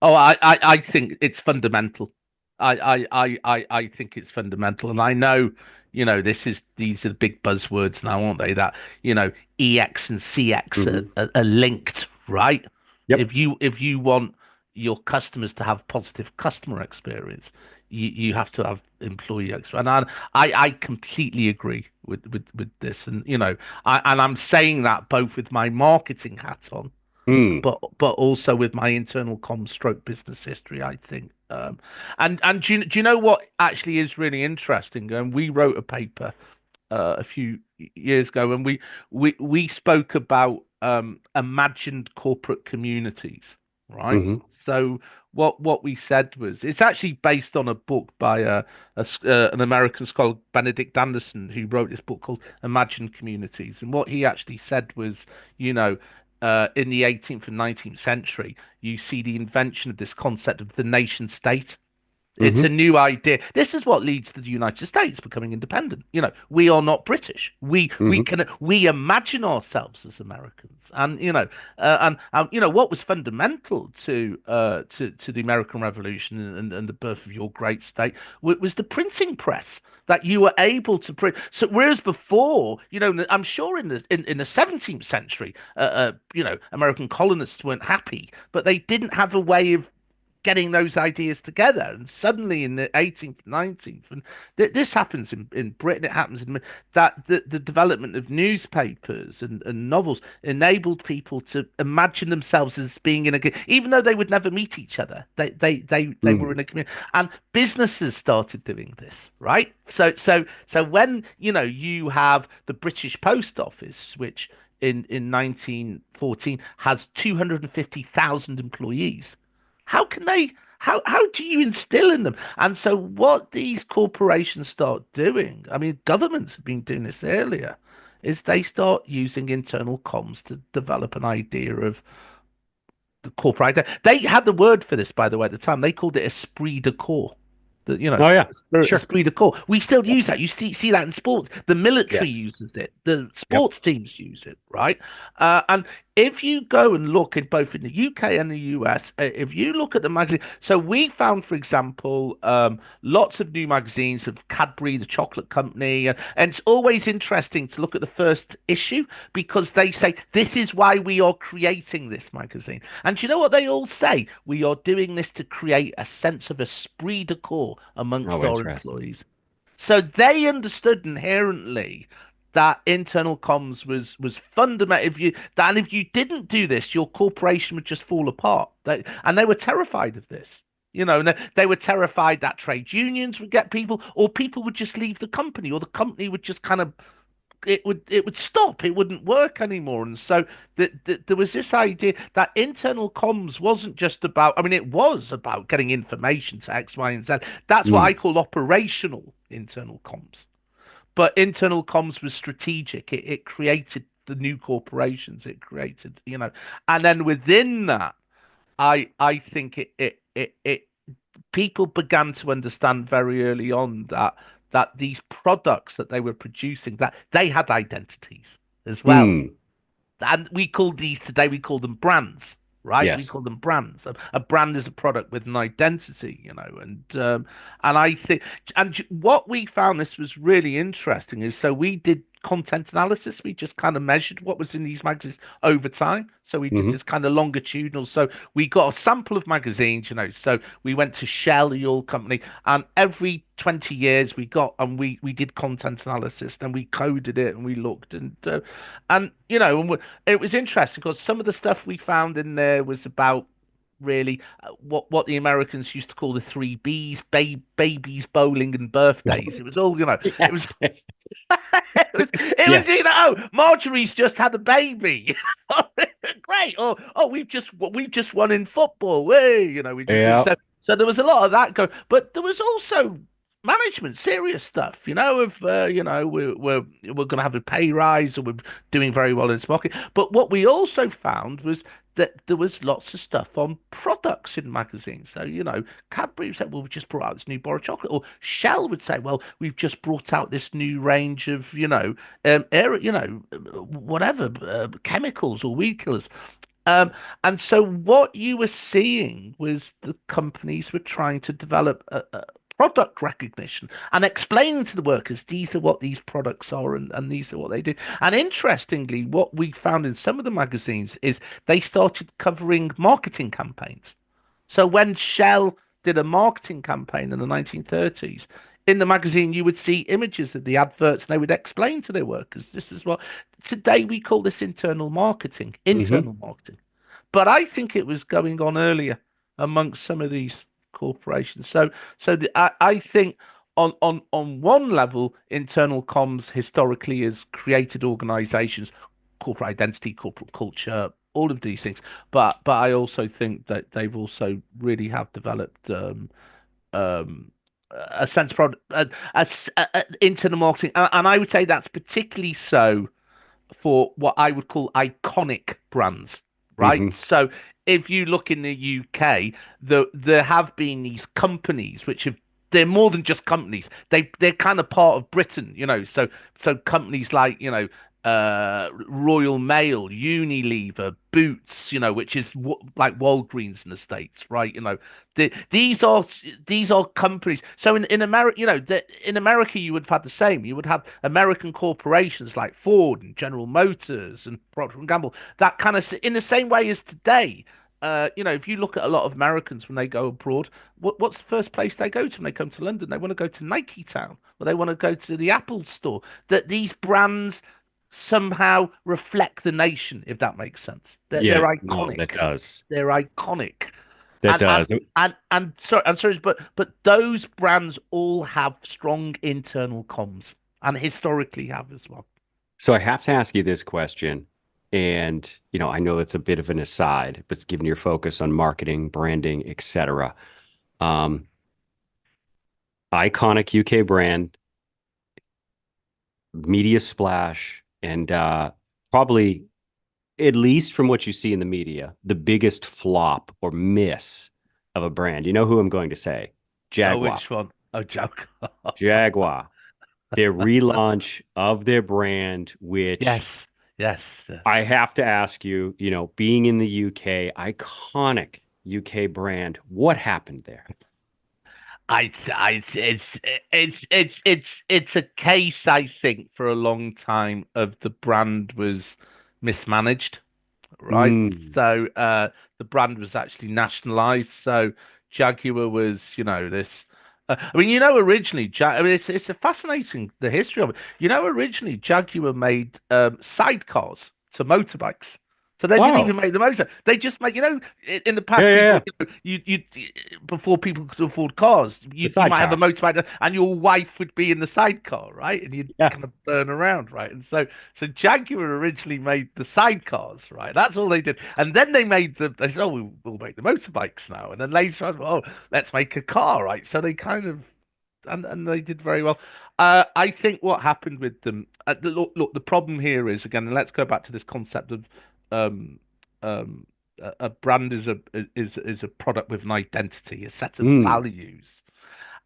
Speaker 2: Oh, I think it's fundamental. I think it's fundamental, and I know, these are the big buzzwords now, aren't they? That EX and CX
Speaker 1: Hmm.
Speaker 2: are linked, right?
Speaker 1: Yep.
Speaker 2: If you want your customers to have positive customer experience, you have to have employee experience. And I completely agree with this, and I'm saying that both with my marketing hat on,
Speaker 1: Mm.
Speaker 2: but also with my internal com stroke business history, I think. And do you know what actually is really interesting? And we wrote a paper a few years ago, and we spoke about imagined corporate communities, right?
Speaker 1: Hmm.
Speaker 2: So what we said was it's actually based on a book by an American scholar, Benedict Anderson, who wrote this book called Imagined Communities. And what he actually said was, you know, in the 18th and 19th century, you see the invention of this concept of the nation state. It's a
Speaker 1: Hmm.
Speaker 2: new idea. This is what leads to the United States becoming independent. We are not British. We
Speaker 1: Hmm.
Speaker 2: can we imagine ourselves as Americans, and what was fundamental to the American Revolution and the birth of your great state was the printing press, that you were able to print. So whereas before, I'm sure in the 17th century, American colonists weren't happy, but they didn't have a way of getting those ideas together. And suddenly in the 18th, 19th, and this happens in Britain, it happens in that the development of newspapers and novels enabled people to imagine themselves as being in a, even though they would never meet each other, they were in a community. And businesses started doing this, right? So when, you have the British Post Office, which in 1914 has 250,000 employees. How can they? How do you instill in them? And so what these corporations start doing, I mean, governments have been doing this earlier, is they start using internal comms to develop an idea of the corporate idea. They had the word for this, by the way, at the time. They called it esprit de corps.
Speaker 1: Oh yeah, sure.
Speaker 2: Esprit de corps. We still use that. You see that in sports. The military
Speaker 1: Yes.
Speaker 2: uses it. The sports teams use it, right? And if you go and look in both in the UK and the US, if you look at the magazine, so we found, for example, lots of new magazines of Cadbury, the chocolate company, and it's always interesting to look at the first issue because they say this is why we are creating this magazine. And do you know what they all say? We are doing this to create a sense of esprit de corps amongst our employees. So they understood inherently that internal comms was fundamental. If you didn't do this, your corporation would just fall apart. And they were terrified of this. And they were terrified that trade unions would get people, or people would just leave the company, or the company would just kind of it would stop. It wouldn't work anymore. And so there was this idea that internal comms wasn't just about. I mean, it was about getting information to X, Y, and Z. That's what I call operational internal comms. But internal comms was strategic. It created the new corporations. It created, and then within that, I think it people began to understand very early on that these products that they were producing, that they had identities as well. And we call them brands, right?
Speaker 1: Yes.
Speaker 2: We call them brands. A brand is a product with an identity, and I think, and what we found, this was really interesting, is so we did content analysis. We just kind of measured what was in these magazines over time. So we did this kind of longitudinal. So we got a sample of magazines, so we went to Shell, the oil company, and every 20 years we did content analysis, and we coded it and we looked and it was interesting because some of the stuff we found in there was about really what the Americans used to call the three B's: babies, bowling, and birthdays. It was all, it was Marjorie's just had a baby. Great. Oh, we've just won in football. Hey, so there was a lot of that going, but there was also management, serious stuff, of we're going to have a pay rise, or we're doing very well in this market. But what we also found was that there was lots of stuff on products in magazines. So, Cadbury would say, well, we've just brought out this new bar of chocolate, or Shell would say, well, we've just brought out this new range of, whatever, chemicals or weed killers. And so what you were seeing was the companies were trying to develop a product recognition and explaining to the workers these are what these products are, and these are what they do. And interestingly, what we found in some of the magazines is they started covering marketing campaigns. So when Shell did a marketing campaign in the 1930s, in the magazine you would see images of the adverts, and they would explain to their workers, this is what today we call this internal marketing. But I think it was going on earlier amongst some of these corporations. I think on one level, internal comms historically has created organizations, corporate identity, corporate culture, all of these things. But I also think that they've also really have developed a sense of internal marketing, and I would say that's particularly so for what I would call iconic brands, right? So if you look in the UK, there have been these companies which they're more than just companies. They're kind of part of Britain, So companies like Royal Mail, Unilever, Boots, which is like Walgreens in the States, right? These are companies. So in America, in America you would have had the same. You would have American corporations like Ford and General Motors and Procter and Gamble, that kind of in the same way as today. if you look at a lot of Americans when they go abroad, what's the first place they go to when they come to London? They want to go to Nike Town, or they want to go to the Apple store. That these brands somehow reflect the nation, if that makes sense. They're
Speaker 1: Yeah, no, that
Speaker 2: iconic.
Speaker 1: does.
Speaker 2: They're iconic.
Speaker 1: That
Speaker 2: And
Speaker 1: does.
Speaker 2: sorry, I'm sorry, but those brands all have strong internal comms and historically have as well.
Speaker 1: So I have to ask you this question. And, I know it's a bit of an aside, but given your focus on marketing, branding, etc. Um, iconic UK brand, media splash, and probably, at least from what you see in the media, the biggest flop or miss of a brand. You know who I'm going to say?
Speaker 2: Oh,
Speaker 1: Jaguar.
Speaker 2: which one? Oh, joke.
Speaker 1: Jaguar. Their relaunch of their brand, which
Speaker 2: Yes, yes, yes.
Speaker 1: I have to ask you, being in the UK, iconic UK brand, what happened there?
Speaker 2: It's a case, I think, for a long time of the brand was mismanaged, right?
Speaker 1: Mm.
Speaker 2: So the brand was actually nationalized. So Jaguar was, this. I mean, originally, I mean, it's a fascinating the history of it. Originally Jaguar made sidecars to motorbikes. So they didn't
Speaker 1: Oh,
Speaker 2: even make the motor. They just make, in the
Speaker 1: yeah,
Speaker 2: past,
Speaker 1: yeah,
Speaker 2: people,
Speaker 1: yeah.
Speaker 2: before people could afford cars,
Speaker 1: The
Speaker 2: you might have a
Speaker 1: sidecar.
Speaker 2: motorbike and your wife would be in the sidecar, right? And you'd
Speaker 1: Yeah.
Speaker 2: kind of burn around, right? And so Jaguar originally made the sidecars, right? That's all they did. And then they said, oh, we'll make the motorbikes now. And then later on, oh, let's make a car, right? So they kind of and they did very well. I think what happened with them. Look, the problem here is again, and let's go back to this concept of um, um, a brand is a product with an identity, a set of
Speaker 1: Mm.
Speaker 2: values.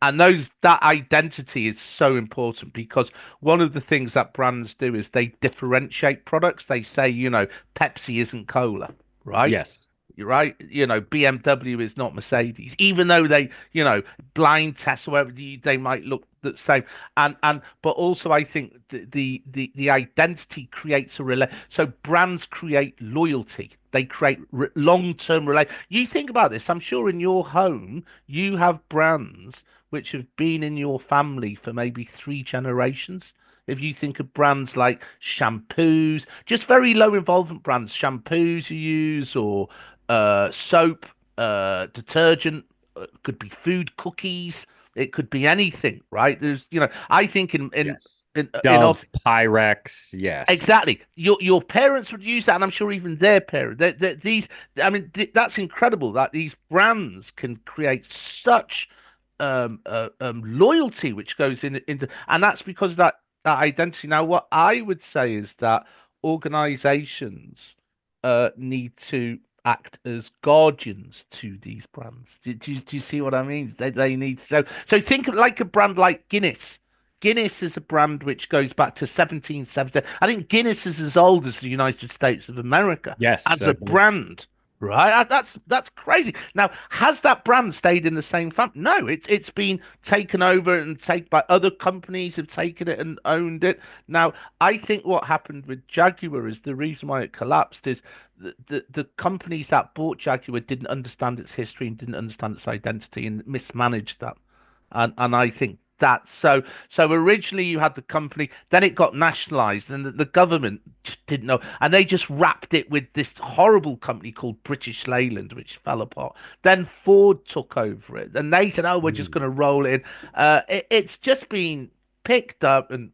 Speaker 2: And that identity is so important because one of the things that brands do is they differentiate products. They say, Pepsi isn't cola, right?
Speaker 1: Yes.
Speaker 2: You're right. BMW is not Mercedes, even though they, blind test or whatever they might look the same. But also I think the identity creates a relate. So brands create loyalty. They create long-term relate. You think about this. I'm sure in your home you have brands which have been in your family for maybe three generations. If you think of brands like shampoos, just very low involvement brands, shampoos you use, or soap, detergent, could be food, cookies, it could be anything, right? I think
Speaker 1: Yes.
Speaker 2: in our
Speaker 1: Dove, Pyrex. Yes.
Speaker 2: exactly. Your parents would use that, and I'm sure even their parents. These, I mean, that's incredible that these brands can create such loyalty, which goes into, and that's because of that identity. Now, what I would say is that organizations need to act as guardians to these brands. Do you see what I mean? They need so think of like a brand like Guinness. Guinness is a brand which goes back to 1770. I think Guinness is as old as the United States of America
Speaker 1: Yes,
Speaker 2: as
Speaker 1: I
Speaker 2: a
Speaker 1: believe.
Speaker 2: brand, right? That's crazy. Now, has that brand stayed in the same family? No, it's been taken over and taken by other companies have taken it and owned it. Now, I think what happened with Jaguar is the reason why it collapsed is the companies that bought Jaguar didn't understand its history and didn't understand its identity and mismanaged that. And I think that so originally you had the company, then it got nationalized, and the government just didn't know, and they just wrapped it with this horrible company called British Leyland, which fell apart. Then Ford took over it, and they said, "Oh, we're just
Speaker 1: Mm.
Speaker 2: going to roll it in." It's just been picked up and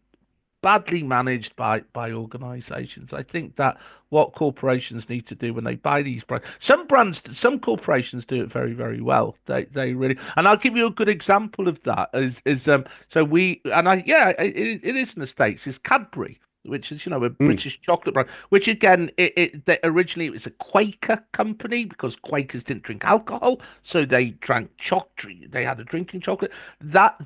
Speaker 2: badly managed by organizations. I think that what corporations need to do when they buy these brands, some corporations do it very, very well. They really, and I'll give you a good example of that. So we and I yeah, it is in the States. It's Cadbury. Which is, a
Speaker 1: Mm.
Speaker 2: British chocolate brand. Which again, originally it was a Quaker company because Quakers didn't drink alcohol, so they drank chocolate. They had a drinking chocolate. That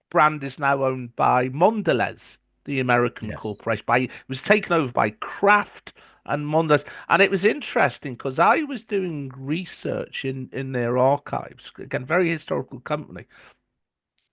Speaker 2: brand is now owned by Mondelez, the American
Speaker 1: Yes.
Speaker 2: corporation. It was taken over by Kraft and Mondelez, and it was interesting because I was doing research in their archives. Again, very historical company.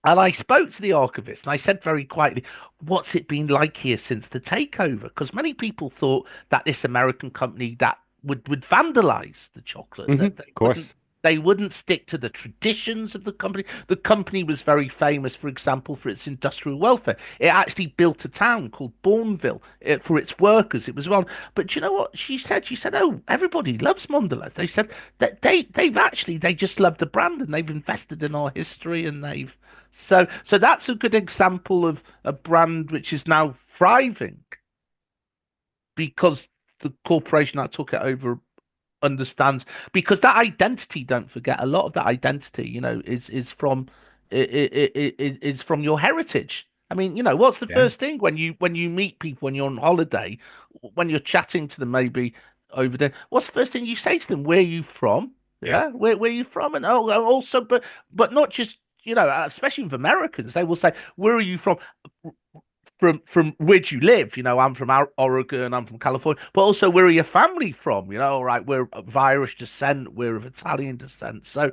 Speaker 2: And I spoke to the archivist and I said very quietly, what's it been like here since the takeover? Because many people thought that this American company that would vandalize the chocolate.
Speaker 1: Hmm.
Speaker 2: That
Speaker 1: Of course.
Speaker 2: they wouldn't stick to the traditions of the company. The company was very famous, for example, for its industrial welfare. It actually built a town called Bourneville for its workers. It was one. But do you know what she said? She said, "Oh, everybody loves Mondelez." They said that they just love the brand and they've invested in our history and they've so that's a good example of a brand which is now thriving because the corporation that took it over understands, because that identity, don't forget, a lot of that identity, is from your heritage. I mean, what's the
Speaker 1: Yeah.
Speaker 2: first thing when you meet people when you're on holiday, when you're chatting to them maybe over there, what's the first thing you say to them? Where are you from?
Speaker 1: Yep.
Speaker 2: Yeah, where are you from? And also, but not just, especially with Americans, they will say, where are you from? From where do you live? I'm from Oregon, I'm from California, but also where are your family from? All right, we're of Irish descent, we're of Italian descent. So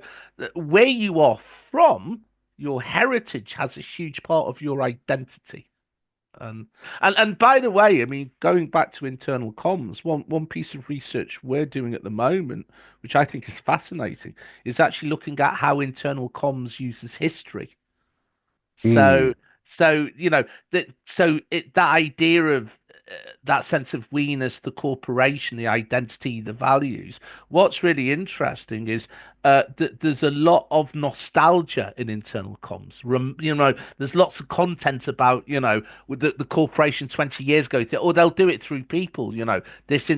Speaker 2: where you are from, your heritage has a huge part of your identity. And and by the way, I mean, going back to internal comms, one piece of research we're doing at the moment, which I think is fascinating, is actually looking at how internal comms uses history.
Speaker 1: Mm.
Speaker 2: So, that idea of that sense of we-ness, the corporation, the identity, the values. What's really interesting is that there's a lot of nostalgia in internal comms. There's lots of content about with the corporation 20 years ago, or they'll do it through people. This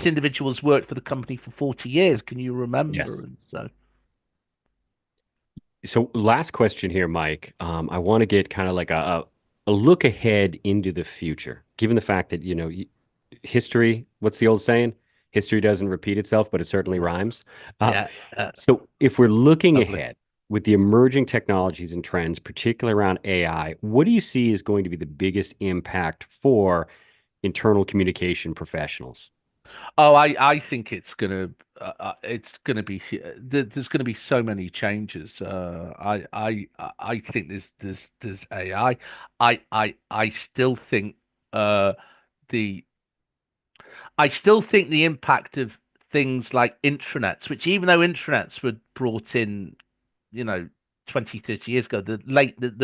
Speaker 2: individual's worked for the company for 40 years. Can you remember?
Speaker 1: Yes.
Speaker 2: And so.
Speaker 1: So last question here, Mike. I want to get kind of like a look ahead into the future, given the fact that, history, what's the old saying? History doesn't repeat itself, but it certainly rhymes. Uh,
Speaker 2: Yeah,
Speaker 1: so if we're looking
Speaker 2: lovely.
Speaker 1: ahead with the emerging technologies and trends, particularly around AI, what do you see is going to be the biggest impact for internal communication professionals?
Speaker 2: Oh, I think it's gonna be there's gonna be so many changes. I think there's AI. I still think uh the I still think the impact of things like intranets, which even though intranets were brought in, you know, 20, 30 years ago, the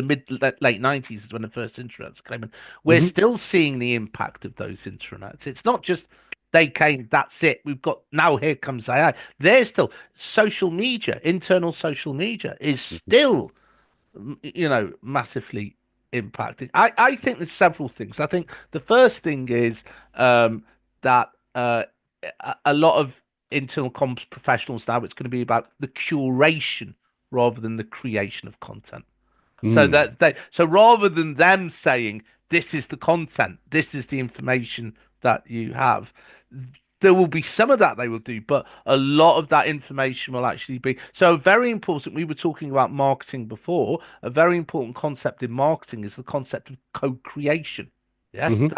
Speaker 2: mid late 90s is when the first intranets came in. We're
Speaker 1: Hmm.
Speaker 2: still seeing the impact of those intranets. It's not just they came, that's it. We've got now here comes AI. There's still social media, internal social media is still massively impacted. I think there's several things. I think the first thing is that a lot of internal comms professionals now, it's going to be about the curation rather than the creation of content. So
Speaker 1: Mm.
Speaker 2: that so rather than them saying this is the content, this is the information that you have, there will be some of that they will do, but a lot of that information will actually be so very important. We were talking about marketing before. A very important concept in marketing is the concept of co-creation. Yes,
Speaker 1: Hmm.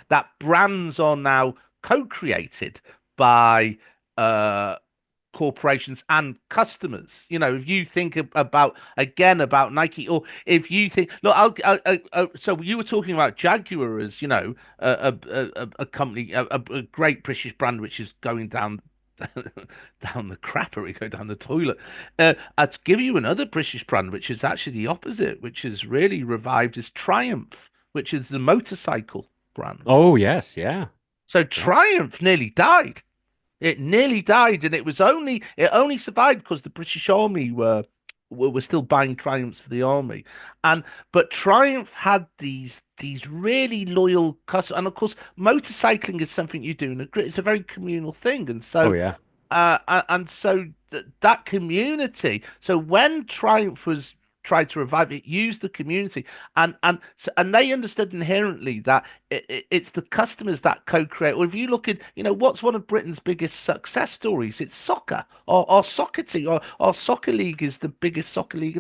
Speaker 2: that brands are now co-created by uh corporations and customers. If you think about again about Nike, or if you think, look, so you were talking about Jaguar as a company, a great British brand which is going down down the crapper, go down the toilet. I'd give you another British brand which is actually the opposite, which is really revived, is Triumph, which is the motorcycle brand.
Speaker 1: Oh, yes. Yeah.
Speaker 2: So
Speaker 1: Yeah.
Speaker 2: Triumph nearly died. It nearly died, and it only survived because the British Army were still buying Triumphs for the army, and but Triumph had these really loyal customers, and of course, motorcycling is something you do in a group. It's a very communal thing, and
Speaker 1: Oh,
Speaker 2: so
Speaker 1: yeah.
Speaker 2: and so that community. So when Triumph was tried to revive it, used the community, and they understood inherently that it's the customers that co-create. Or if you look at, what's one of Britain's biggest success stories? It's soccer. Our soccer team, our soccer league is the biggest soccer league.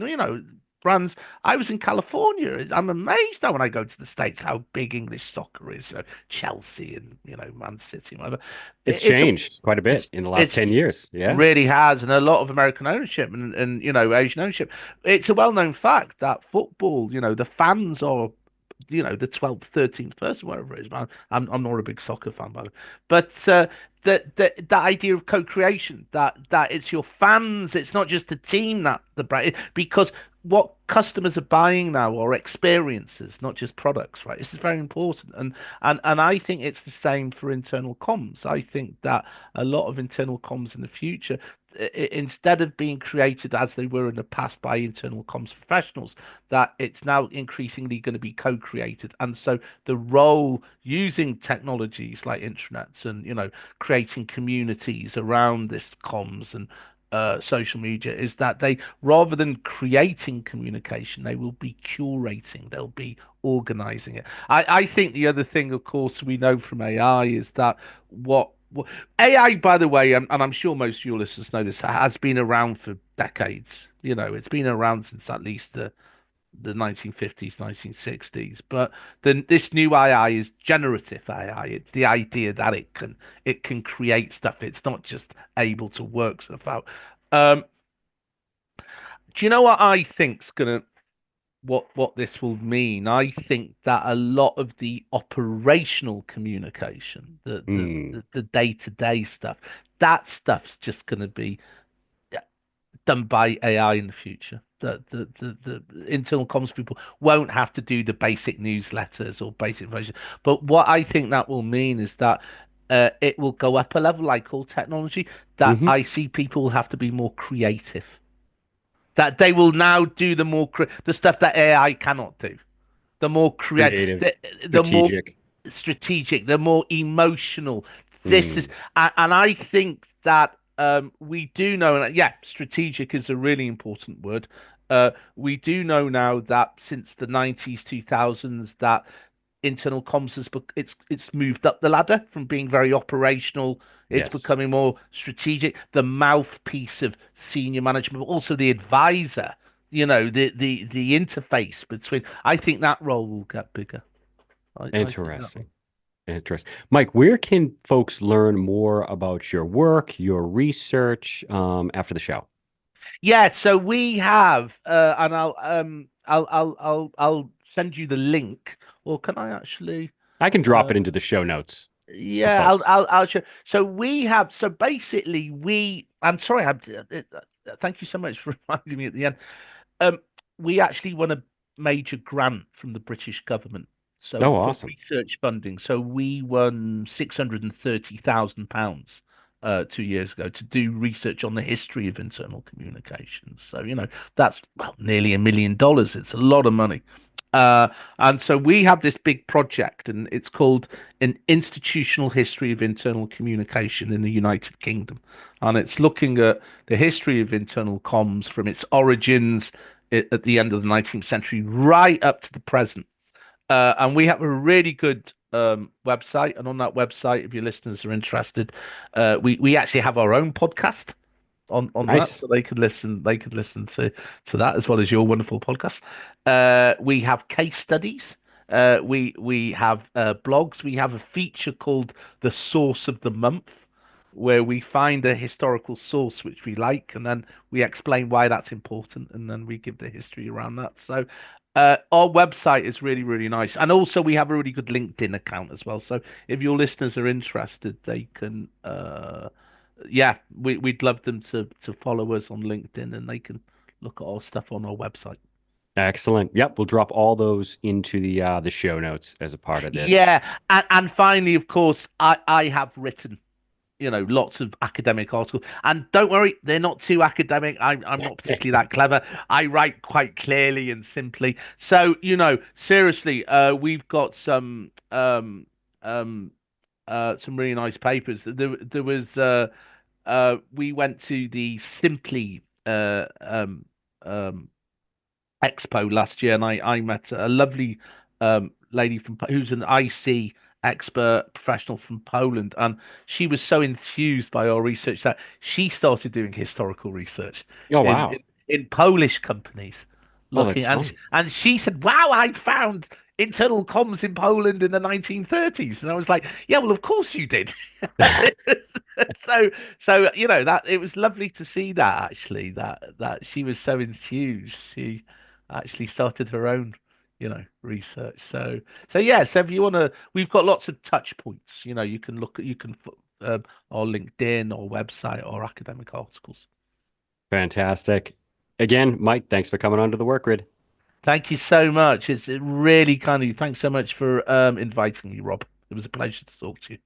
Speaker 2: Brands. I was in California. I'm amazed now when I go to the States how big English soccer is. Chelsea and Man City, and whatever.
Speaker 1: It's
Speaker 2: It's a
Speaker 1: changed quite a bit
Speaker 2: it's
Speaker 1: in the last
Speaker 2: it's
Speaker 1: 10 years. Yeah.
Speaker 2: really has, and a lot of American ownership and Asian ownership. It's a well-known fact that football, the fans are the 12th, 13th person, whatever it is. Man, I'm not a big soccer fan, by the way, but the idea of co-creation, that it's your fans, it's not just the team that the brand, because what customers are buying now are experiences, not just products, right? This is very important, and I think it's the same for internal comms. I think that a lot of internal comms in the future, instead of being created as they were in the past by internal comms professionals, that it's now increasingly going to be co-created. And so the role using technologies like intranets and creating communities around this comms and social media is that they, rather than creating communication, they will be curating, they'll be organizing it. I think the other thing, of course, we know from AI is that what AI, by the way, and I'm sure most of your listeners know this, has been around for decades. It's been around since at least the 1950s, 1960s. But then this new AI is generative AI. It's the idea that it can create stuff. It's not just able to work stuff out. Um, do you know what I think's gonna what this will mean? I think that a lot of the operational communication,
Speaker 1: Mm,
Speaker 2: the day-to-day stuff, that stuff's just gonna be done by AI in the future. The internal comms people won't have to do the basic newsletters or basic information. But what I think that will mean is that it will go up a level, like all technology, that
Speaker 1: hmm
Speaker 2: I see people will have to be more creative. That they will now do the stuff that AI cannot do. The more create,
Speaker 1: Creative,
Speaker 2: the more
Speaker 1: strategic.
Speaker 2: strategic, the more emotional. This is,
Speaker 1: Mm,
Speaker 2: and I think that we do know, and yeah, strategic is a really important word. We do know now that since the 90s, 2000s, that internal comms it's moved up the ladder from being very operational. It's
Speaker 1: yes.
Speaker 2: becoming more strategic, the mouthpiece of senior management, but also the advisor. The interface between. I think that role will get bigger. I think that will.
Speaker 1: Interesting. Interesting. Mike, where can folks learn more about your work, your research, after the show?
Speaker 2: Yeah, so we have, and I'll send you the link, or can I actually?
Speaker 1: I can drop
Speaker 2: Uh,
Speaker 1: it into the show notes for
Speaker 2: yeah, I'll
Speaker 1: folks.
Speaker 2: I'll I'll show. So we have. So basically, we. I'm sorry. Thank you so much for reminding me at the end. Um, we actually won a major grant from the British government, so
Speaker 1: Oh,
Speaker 2: for
Speaker 1: awesome.
Speaker 2: research funding. So we won £630,000 2 years ago to do research on the history of internal communications. So that's nearly $1 million. It's a lot of money. Uh, and so we have this big project, and it's called an institutional history of internal communication in the United Kingdom, and it's looking at the history of internal comms from its origins at the end of the 19th century right up to the present. And we have a really good website, and on that website, if your listeners are interested, we actually have our own podcast on that,
Speaker 1: Nice.
Speaker 2: so they could listen to that as well as your wonderful podcast. We have case studies. We have blogs. We have a feature called the Source of the Month, where we find a historical source which we like, and then we explain why that's important, and then we give the history around that. So our website is really, really nice. And also we have a really good LinkedIn account as well. So if your listeners are interested, they can yeah, we'd love them to follow us on LinkedIn, and they can look at our stuff on our website.
Speaker 1: Excellent. Yep, we'll drop all those into the show notes as a part of this.
Speaker 2: Yeah, and finally, of course, I have written lots of academic articles. And don't worry, they're not too academic. I'm not particularly that clever. I write quite clearly and simply. So, seriously, we've got some really nice papers. There was we went to the Simply um Expo last year, and I met a lovely lady who's an IC expert professional from Poland, and she was so enthused by our research that she started doing historical research
Speaker 1: Oh,
Speaker 2: in
Speaker 1: wow.
Speaker 2: in, in Polish companies,
Speaker 1: Oh,
Speaker 2: looking
Speaker 1: that's fun.
Speaker 2: and she said, "Wow, I found internal comms in Poland in the 1930s," and I was like, "Yeah, well, of course you did." So that it was lovely to see that actually that she was so enthused. She actually started her own research. So yeah. So if you want to, we've got lots of touch points. You can look at our LinkedIn or website or academic articles.
Speaker 1: Fantastic. Again, Mike, thanks for coming on to the Work Grid.
Speaker 2: Thank you so much. It's really kind of you. Thanks so much for inviting me, Rob. It was a pleasure to talk to you.